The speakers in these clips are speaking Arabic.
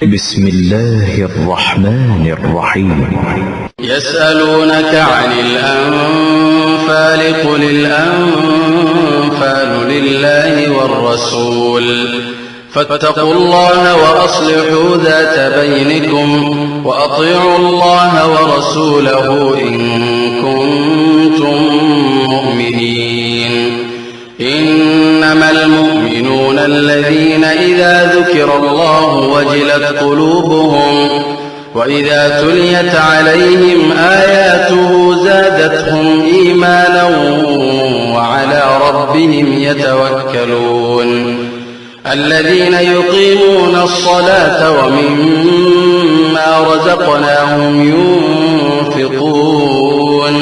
بسم الله الرحمن الرحيم. يسألونك عن الأنفال قل الأنفال لله والرسول فاتقوا الله وأصلحوا ذات بينكم وأطيعوا الله ورسوله إن كنتم مؤمنين. إنما المؤمنون الذين إذا ذكر الله وجلت قلوبهم وإذا تليت عليهم آياته زادتهم إيمانا وعلى ربهم يتوكلون. الذين يقيمون الصلاة ومما رزقناهم ينفقون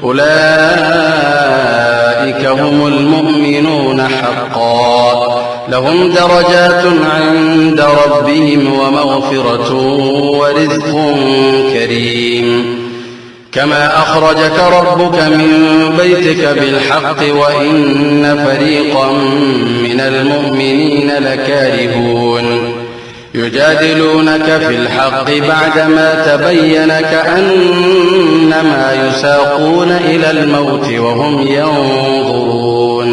أولئك هم المؤمنون حقا لهم درجات عند ربهم ومغفرة ورزق كريم. كما أخرجك ربك من بيتك بالحق وإن فريقا من المؤمنين لكارهون. يجادلونك في الحق بعدما تبين كأنما يساقون إلى الموت وهم ينظرون.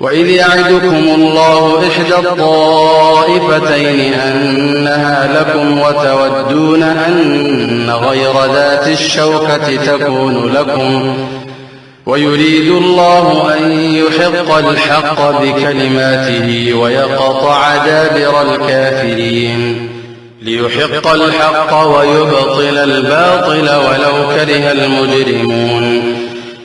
وإذ يعدكم الله إحدى الطائفتين أنها لكم وتودون أن غير ذات الشوكة تكون لكم ويريد الله أن يحق الحق بكلماته ويقطع دابر الكافرين ليحق الحق ويبطل الباطل ولو كره المجرمون.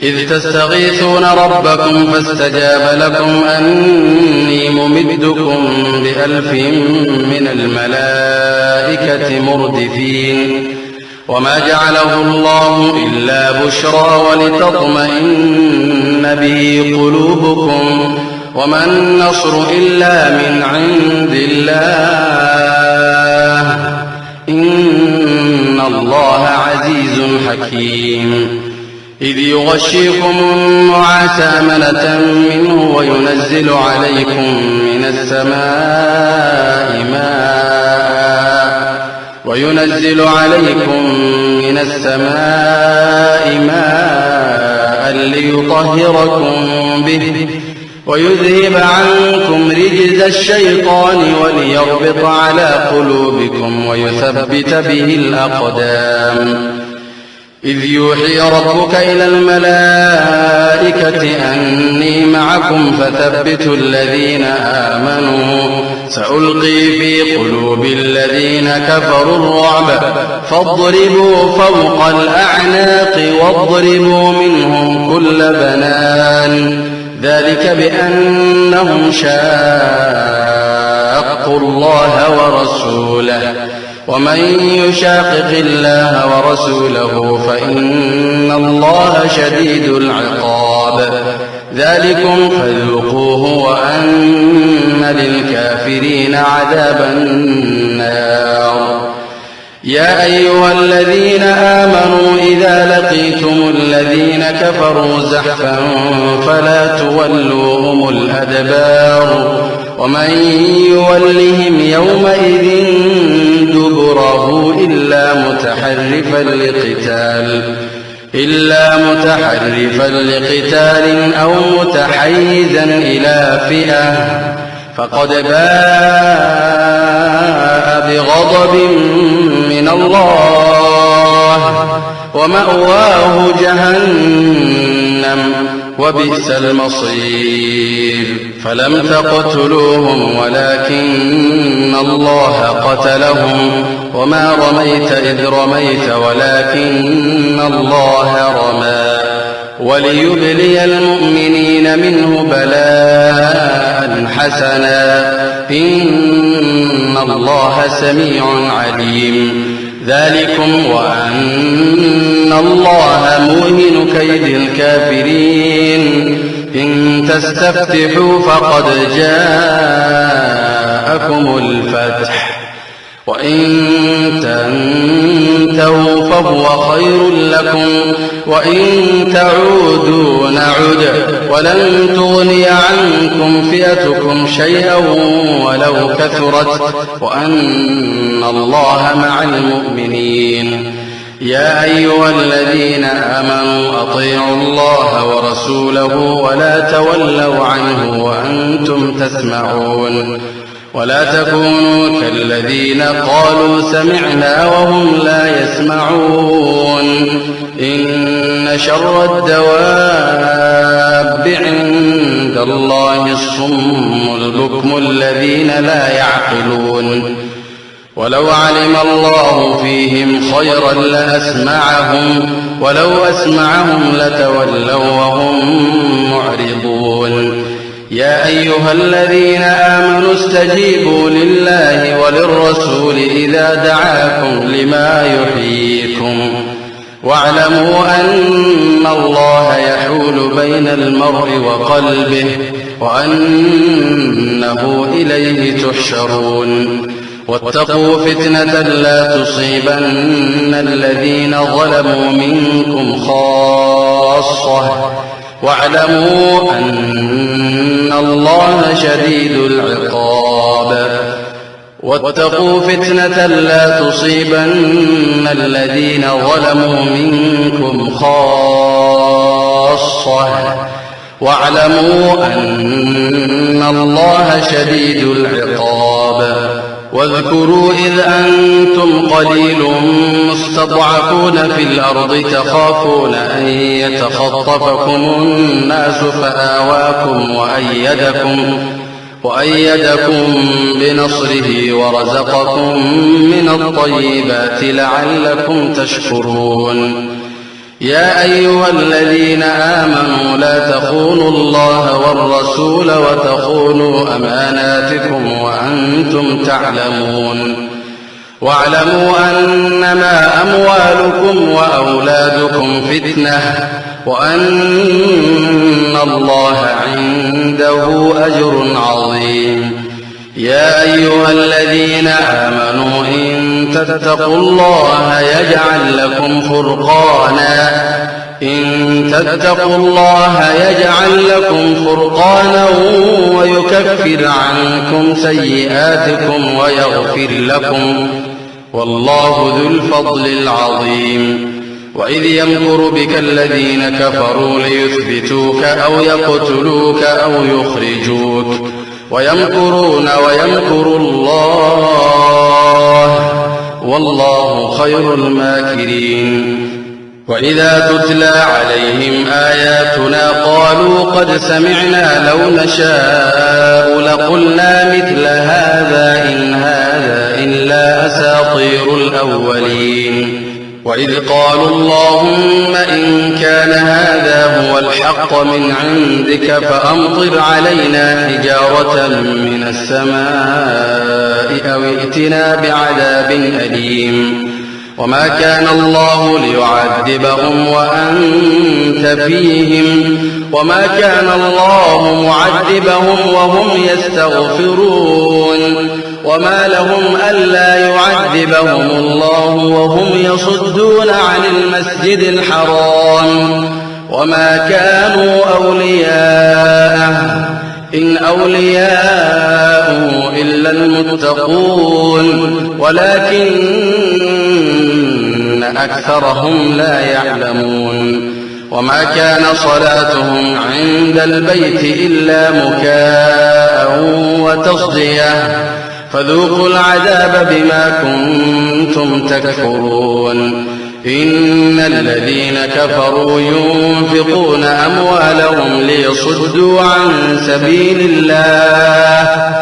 إذ تستغيثون ربكم فاستجاب لكم أني ممدكم ب1000 من الملائكة مردفين. وما جعله الله إلا بشرى ولتطمئن به قلوبكم وما النصر إلا من عند الله إن الله عزيز حكيم. إذ يغشيكم النعاس أمنة منه وينزل عليكم من السماء ماء ليطهركم به ويذهب عنكم رجز الشيطان وليربط على قلوبكم ويثبت به الأقدام. إذ يوحي ربك إلى الملائكة أني معكم فثبتوا الذين آمنوا سألقي في قلوب الذين كفروا الرعب فاضربوا فوق الأعناق واضربوا منهم كل بنان ذلك بأنهم شاقوا الله ورسوله ومن يشاقق الله ورسوله فإن الله شديد العقاب. ذلكم فذوقوه وأن للكافرين عذاب النار. يا أيها الذين آمنوا إذا لقيتم الذين كفروا زحفا فلا تولوهم الأدبار ومن يولهم يومئذ دبره إلا متحرفا لقتال أو متحيزا إلى فئة فقد باء بغضب من الله ومأواه جهنم وبئس المصير. فلم تقتلوهم ولكن الله قتلهم وما رميت إذ رميت ولكن الله رمى وليبلي المؤمنين منه بلاء حسنا إن الله سميع عليم. ذلكم وأن الله موهن كيد الكافرين. إن تستفتحوا فقد جاءكم الفتح وإن تنتهوا فهو خير لكم وإن تعودوا نعد ولن تغني عنكم فئتكم شيئا ولو كثرت وأن الله مع المؤمنين. يا أيها الذين آمنوا أطيعوا الله ورسوله ولا تولوا عنه وأنتم تسمعون ولا تكونوا كالذين قالوا سمعنا وهم لا يسمعون. إن شر الدواب عند الله الصم البكم الذين لا يعقلون. ولو علم الله فيهم خيرا لأسمعهم ولو أسمعهم لتولوا وهم معرضون. يا أيها الذين آمنوا استجيبوا لله وللرسول إذا دعاكم لما يحييكم واعلموا أن الله يحول بين المرء وقلبه وأنه إليه تحشرون. واتقوا فتنة لا تصيبن الذين ظلموا منكم خاصة واعلموا أن الله شديد العقاب. واتقوا فتنة لا تصيبن الذين ظلموا منكم خاصة واعلموا أن الله شديد العقاب. واذكروا إذ أنتم قليل مستضعفون في الأرض تخافون أن يتخطفكم الناس فآواكم وأيدكم بنصره ورزقكم من الطيبات لعلكم تشكرون. يا أيها الذين آمنوا لا تخونوا الله والرسول وتخونوا أماناتكم وأنتم تعلمون. واعلموا أنما أموالكم وأولادكم فتنة وأن الله عنده أجر عظيم. يا أيها الذين آمنوا إن تتقوا الله يجعل لكم فرقانا ويكفر عنكم سيئاتكم ويغفر لكم والله ذو الفضل العظيم. وإذ يمكر بك الذين كفروا ليثبتوك أو يقتلوك أو يخرجوك ويمكرون ويمكر الله والله خير الماكرين. وإذا تتلى عليهم آياتنا قالوا قد سمعنا لو نشاء لقلنا مثل هذا إن هذا إلا أساطير الأولين. وإذ قالوا اللهم إن كان هذا هو الحق من عندك فأمطر علينا حجارة من السماء أو ائتنا بعذاب أليم. وما كان الله ليعذبهم وأنت فيهم وما كان الله معذبهم وهم يستغفرون. وما لهم ألا يعذبهم الله وهم يصدون عن المسجد الحرام وما كانوا أولياءه إن أولياءه إلا المتقون ولكن أكثرهم لا يعلمون. وما كان صلاتهم عند البيت إلا مكاء وتصدية فذوقوا العذاب بما كنتم تكفرون. إن الذين كفروا ينفقون أموالهم ليصدوا عن سبيل الله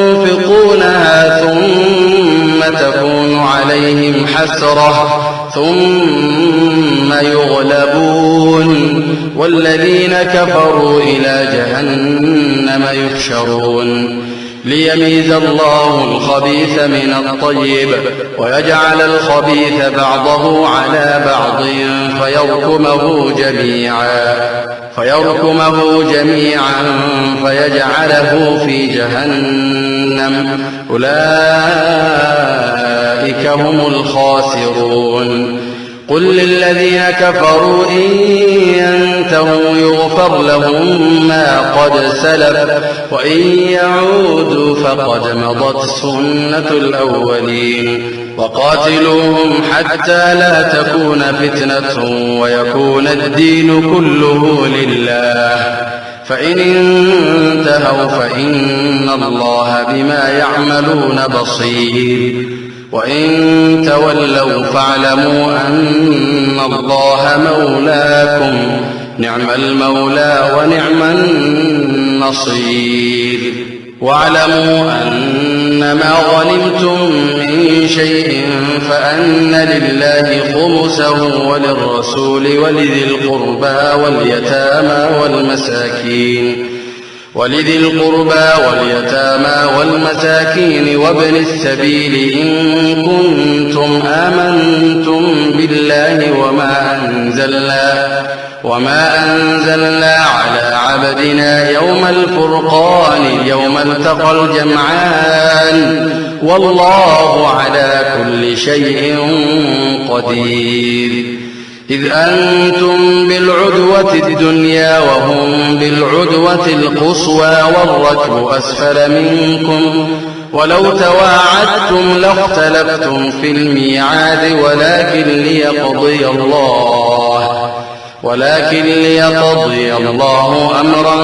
فسينفقونها ثم تكون عليهم حسرة ثم يغلبون والذين كفروا إلى جهنم يحشرون. ليميز الله الخبيث من الطيب ويجعل الخبيث بعضه على بعض فيركمه جميعا فيجعله في جهنم أولئك هم الخاسرون قل للذين كفروا إن ينتهوا يغفر لهم ما قد سلف وإن يعودوا فقد مضت سنة الأولين وقاتلوهم حتى لا تكون فتنة ويكون الدين كله لله فإن انتهوا فإن الله بما يعملون بصير وإن تولوا فاعلموا أن الله مولاكم نعم المولى ونعم النصير واعلموا أنما غنمتم من شيء فأن لله خمسه وللرسول ولذي القربى واليتامى والمساكين وابن السبيل إن كنتم آمنتم بالله وما أنزلنا على عبدنا يوم الفرقان يوم التقى الجمعان والله على كل شيء قدير إذ أنتم بالعدوة الدنيا وهم بالعدوة القصوى والركب أسفل منكم ولو تواعدتم لاختلفتم في الميعاد ولكن ليقضي الله أمرا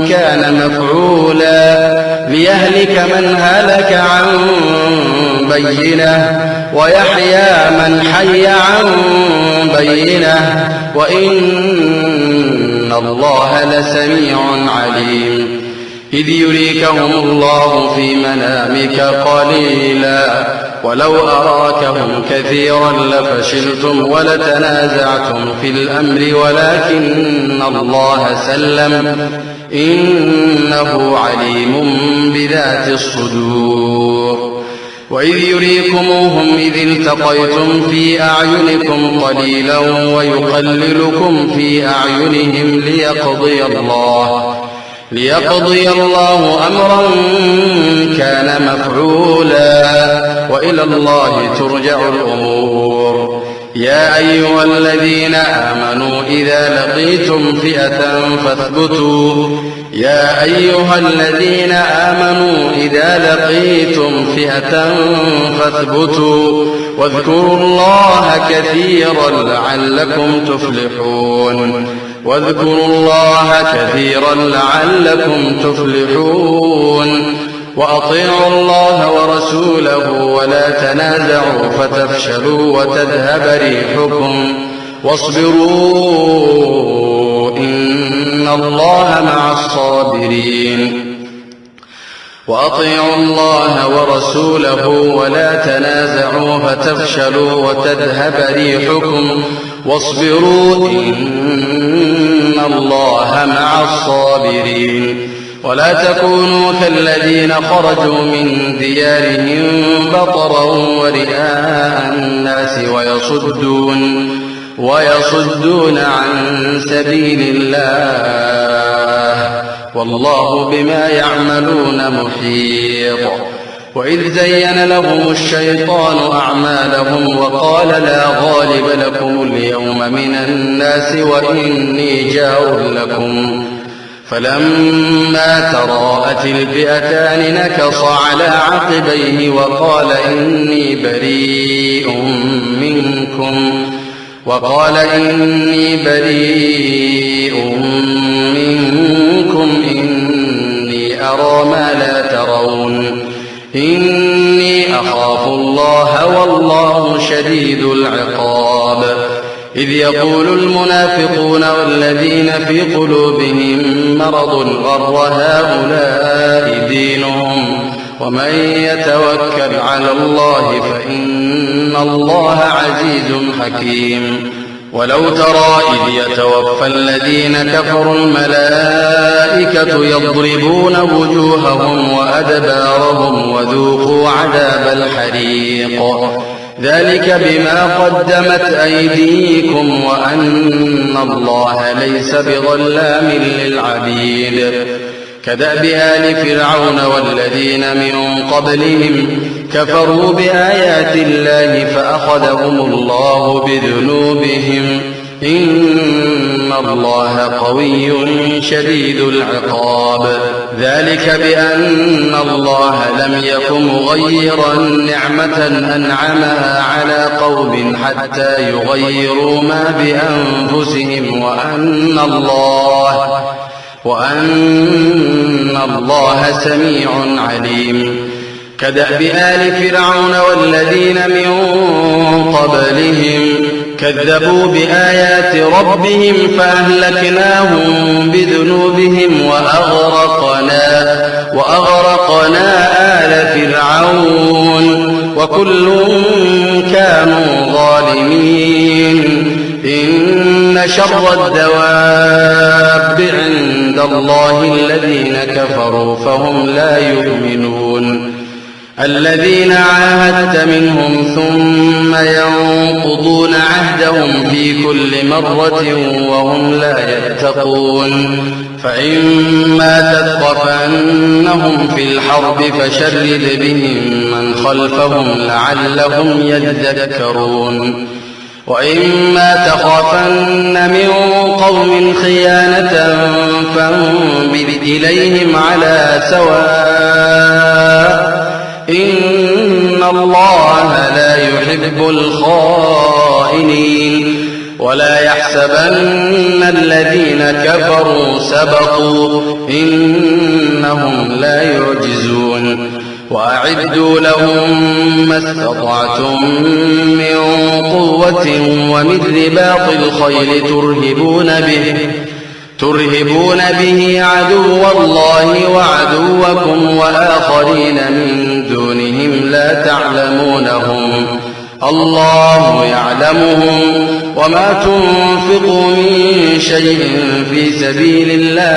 كان مفعولا ليهلك من هلك عن بينة ويحيى من حي عن بينة وإن الله لسميع عليم إذ يريكهم الله في منامك قليلا ولو أراكهم كثيرا لفشلتم ولتنازعتم في الأمر ولكن الله سلم إنه عليم بذات الصدور وإذ يريكموهم إذ التقيتم في أعينكم قليلا ويقللكم في أعينهم ليقضي الله أمرا كان مفعولا وإلى الله ترجع الأمور يا أيها الذين آمنوا إذا لقيتم فئة فاثبتوا واذكروا الله كثيرا لعلكم تفلحون وأطيعوا الله ورسوله ولا تنازعوا فتفشلوا وتذهب ريحكم واصبروا إن الله مع الصابرين وأطيعوا الله ورسوله ولا تنازعوا فتفشلوا وتذهب ريحكم واصبروا إن الله مع الصابرين ولا تكونوا كالذين خرجوا من ديارهم بطرا ورئاء الناس ويصدون عن سبيل الله والله بما يعملون محيط وإذ زين لهم الشيطان أعمالهم وقال لا غالب لكم اليوم من الناس وإني جار لكم فلما تراءت الفئتان نكص على عقبيه وقال إني بريء منكم إني أرى ما لا ترون إني أخاف الله والله شديد العقاب إذ يقول المنافقون والذين في قلوبهم مرض غر هؤلاء دينهم ومن يتوكل على الله فإن الله عزيز حكيم ولو ترى إذ يتوفى الذين كفروا الملائكة يضربون وجوههم وأدبارهم وذوقوا عذاب الحريق ذلك بما قدمت أيديكم وأن الله ليس بظلام للعبيد كدأب آل فرعون والذين من قبلهم كفروا بآيات الله فأخذهم الله بذنوبهم إن الله قوي شديد العقاب ذلك بأن الله لم يك مغيرا نعمة أنعمها على قوم حتى يغيروا ما بأنفسهم وأن الله سميع عليم كدأب آل فرعون والذين من قبلهم كذبوا بآيات ربهم فأهلكناهم بذنوبهم وأغرقنا آل فرعون وكل كانوا ظالمين إن شر الدواب عند الله الذين كفروا فهم لا يؤمنون الذين عاهدت منهم ثم ينقضون عهدهم في كل مرة وهم لا يتقون فإما تثقفنهم في الحرب فشرد بهم من خلفهم لعلهم يذكرون وإما تخافن من قوم خيانة فانبذ إليهم على سواء إن الله لا يحب الخائنين ولا يحسبن الذين كفروا سبقوا إنهم لا يعجزون وأعدوا لهم ما استطعتم من قوة ومن رباط الخيل ترهبون به عدو الله وعدوكم وآخرين من دونهم لا تعلمونهم الله يعلمهم وما تنفقوا من شيء في سبيل الله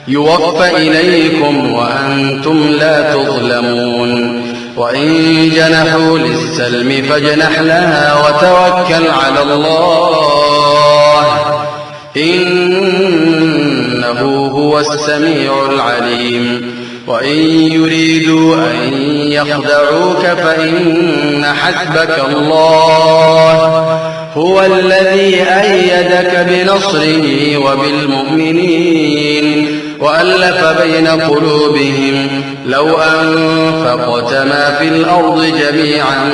يوفى إليكم وأنتم لا تظلمون وإن جنحوا للسلم فاجنح لها وتوكل على الله إنه هو السميع العليم وإن يريدوا أن يخدعوك فإن حسبك الله هو الذي أيدك بنصره وبالمؤمنين وألف بين قلوبهم لو أنفقت ما في الأرض جميعا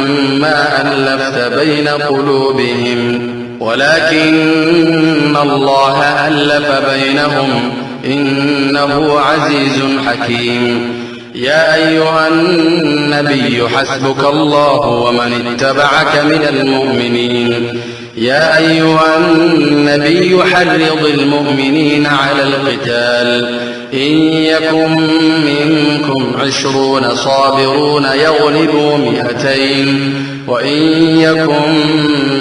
ما ألفت بين قلوبهم ولكن الله ألف بينهم إنه عزيز حكيم يا أيها النبي حسبك الله ومن اتبعك من المؤمنين يا أيها النبي حرض المؤمنين على القتال إن يكن منكم 20 صابرون يغلبوا 200 وإن يكن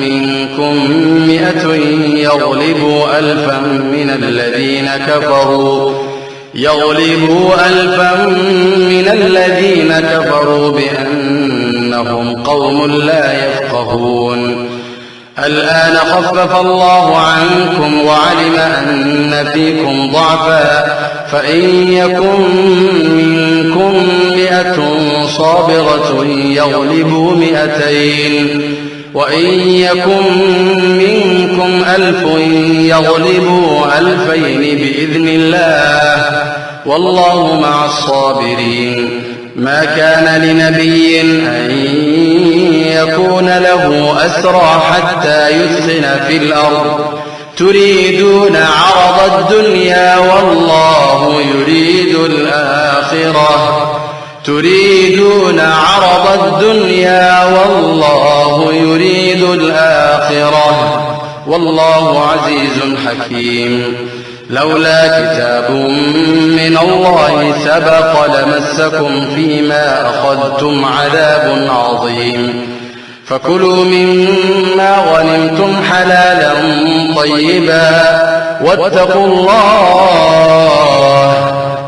منكم 100 يغلبوا 1000 من الذين كفروا بأنهم قوم لا يفقهون الآن خفف الله عنكم وعلم أن فيكم ضعفا فإن يكن منكم 100 صابرة يغلبوا 200 وإن يكن منكم 1000 يغلبوا 2000 بإذن الله والله مع الصابرين ما كان لنبي أن يكون له أسرى حتى يثخن في الأرض تريدون عرض الدنيا والله يريد الآخرة والله عزيز حكيم لولا كتاب من الله سبق لمسكم فيما أخذتم عذاب عظيم فكلوا مما غنمتم حلالا طيبا واتقوا الله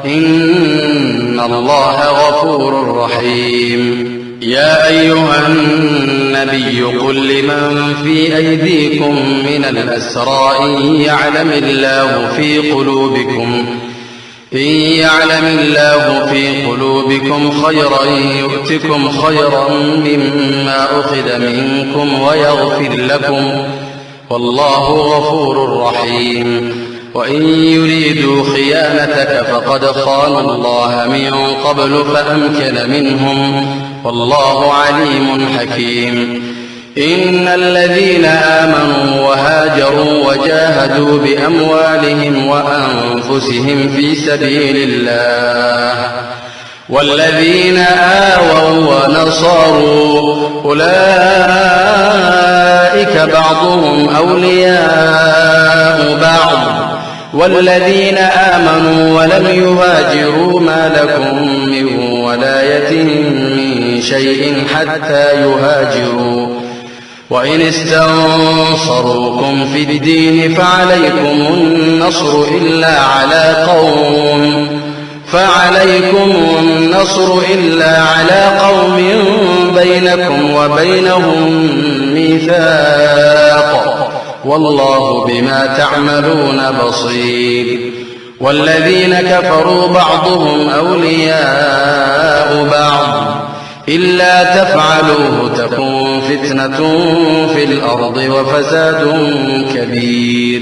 إن الله غفور رحيم. يا أيها النبي قل لمن في أيديكم من الأسرى إن يعلم الله في قلوبكم خيرا يؤتكم خيرا مما أخذ منكم ويغفر لكم والله غفور رحيم. وإن يريدوا خيانتك فقد خانوا الله من قبل فأمكن منهم والله عليم حكيم. إن الذين آمنوا وهاجروا وجاهدوا بأموالهم وأنفسهم في سبيل الله والذين آووا ونصروا أولئك بعضهم أولياء بعض والذين آمنوا ولم يهاجروا ما لكم من ولايتهم من شيء حتى يهاجروا وإن استنصروكم في الدين فعليكم النصر إلا على قوم بينكم وبينهم ميثاق والله بما تعملون بصير. والذين كفروا بعضهم أولياء بعض إلا تفعلوه تكن فتنة في الأرض وفساد كبير.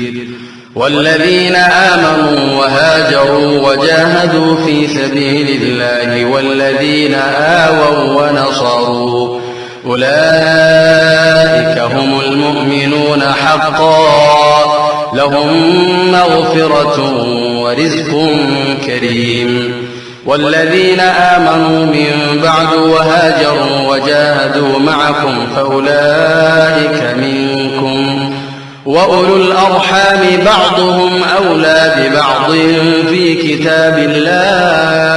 والذين آمنوا وهاجروا وجاهدوا في سبيل الله والذين آووا ونصروا أولئك هم المؤمنون حقا لهم مغفرة ورزق كريم. والذين آمنوا من بعد وهاجروا وجاهدوا معكم فأولئك منكم وأولو الأرحام بعضهم أولى ببعض في كتاب الله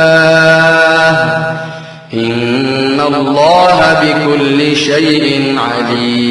إن الله بكل شيء عليم.